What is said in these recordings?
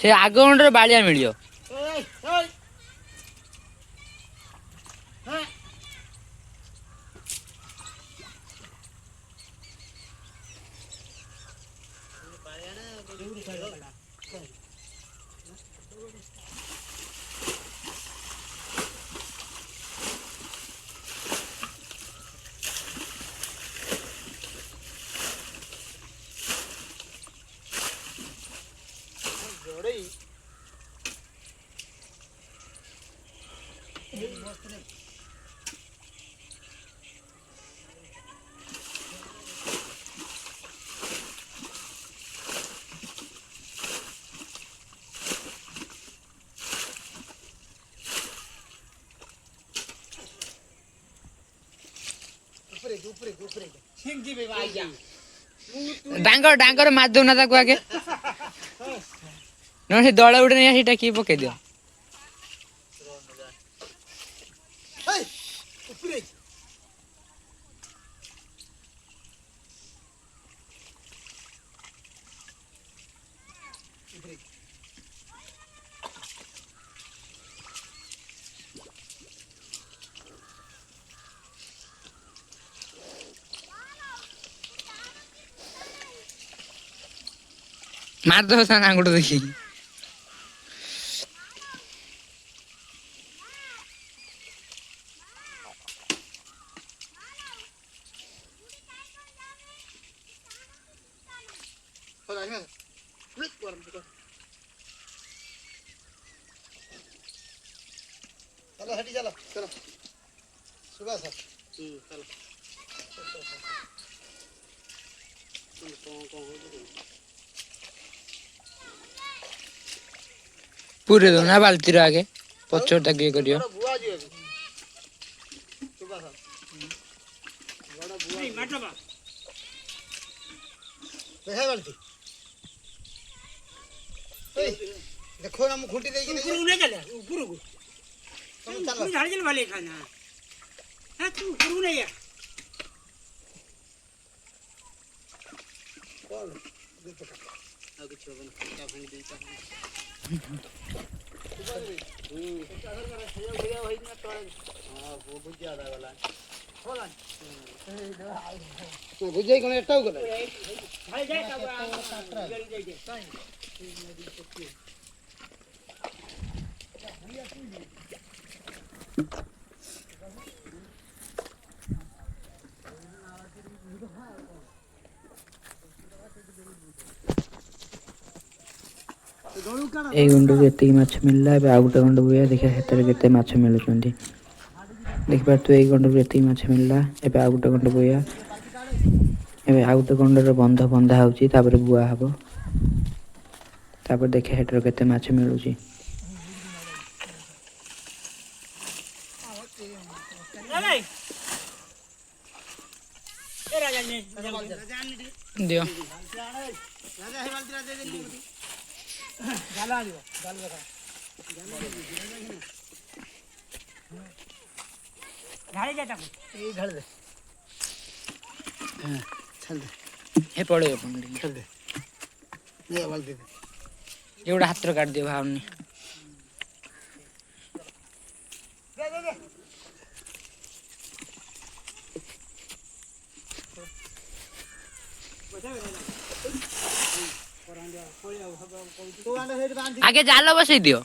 ସେ ଆଗ ଗଣ୍ଡରେ ବାଳିଆ ମିଳିବ। ଡାଙ୍ଗର ମାରି ଦଉନା ତାକୁ ଆଗେ ନ ସେ ଦଳ ଗୋଟେ ନେଇ ସେଇଟା କିଏ ପକେଇ ଦିଅ। ମାରିଦବ ତା ନାଙ୍ଗୁଠ ଦେଖିକି। चलो हटी चलो चलो सुबह सर चलो पूरे दो ना बाल्टी आगे पचर तक ये करियो बुआ जी सुबह सर बड़ा बुआ नहीं माटबा देखा बाल्टी देखो ना मुखुंटी देगी ऊपर उन्हें चले ऊपर को चलो झाड़ चल वाले खाना हां तू ऊपर नहीं है कौन देखो आगे छोबन क्या भाई देता है अगर मेरा सही भैया भाई ना तो हां वो बहुत ज्यादा वाला होला तो बुझाई कोन एटाउ गला भाई जाए का गाड़ी जाए दे काई नदी पक्की भैया तू এই গুଣ୍ଡରୁ ଏତିକି ମାଛ ମିଳିଲା। ଏବେ ଆଉ ଗୋଟେ ଗୁଣ୍ଡ ବୁଆ ଦେଖିବା ସେଥିରେ କେତେ ମାଛ ମିଳୁଛନ୍ତି। ଦେଖିପାରୁଥିବେ ଏଇ ଗୁଣ୍ଡରୁ ଏତିକି ମାଛ ମିଳିଲା। ଏବେ ଆଉ ଗୋଟେ ଗୁଣ୍ଡ ବୁଆ ଏବେ ଆଉ ଗୋଟେ ଗୁଣ୍ଡର ବନ୍ଧ ବନ୍ଧା ହେଉଛି ତାପରେ ବୁଆ ହେବ। ତାପରେ ଦେଖିବା ସେଠାରୁ କେତେ ମାଛ ମିଳୁଛି। ଦିଅ जाला दियो जाल लगा झाड़ी जाता को ये ढल दे हां चल दे हे पड़े अपन चल दे ये वाल दे एवढा हात काट दियो भावनी दे दे दे आगे जाल बसई दियो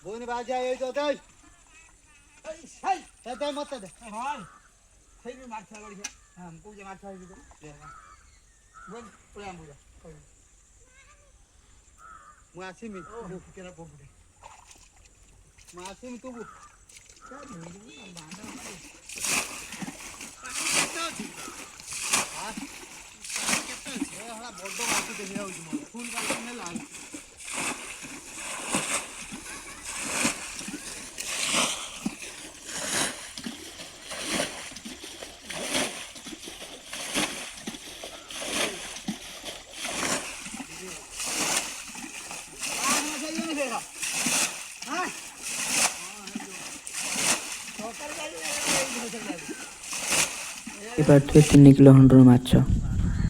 बोनी बाजा ये तो दे दे मत दे हां फिर भी मार छाड़ गया हां पूजे मार छाड़ दे बोल पूरा पूरा मैं आसीमी ओ केरा पोपड़े मैं आसीमी तू क्या नहीं बांधा हां कितना ए हला बड्डो माटी देखि जाउछ म फुल काटी ने लाल এবার 3 কিলো 100 মাছ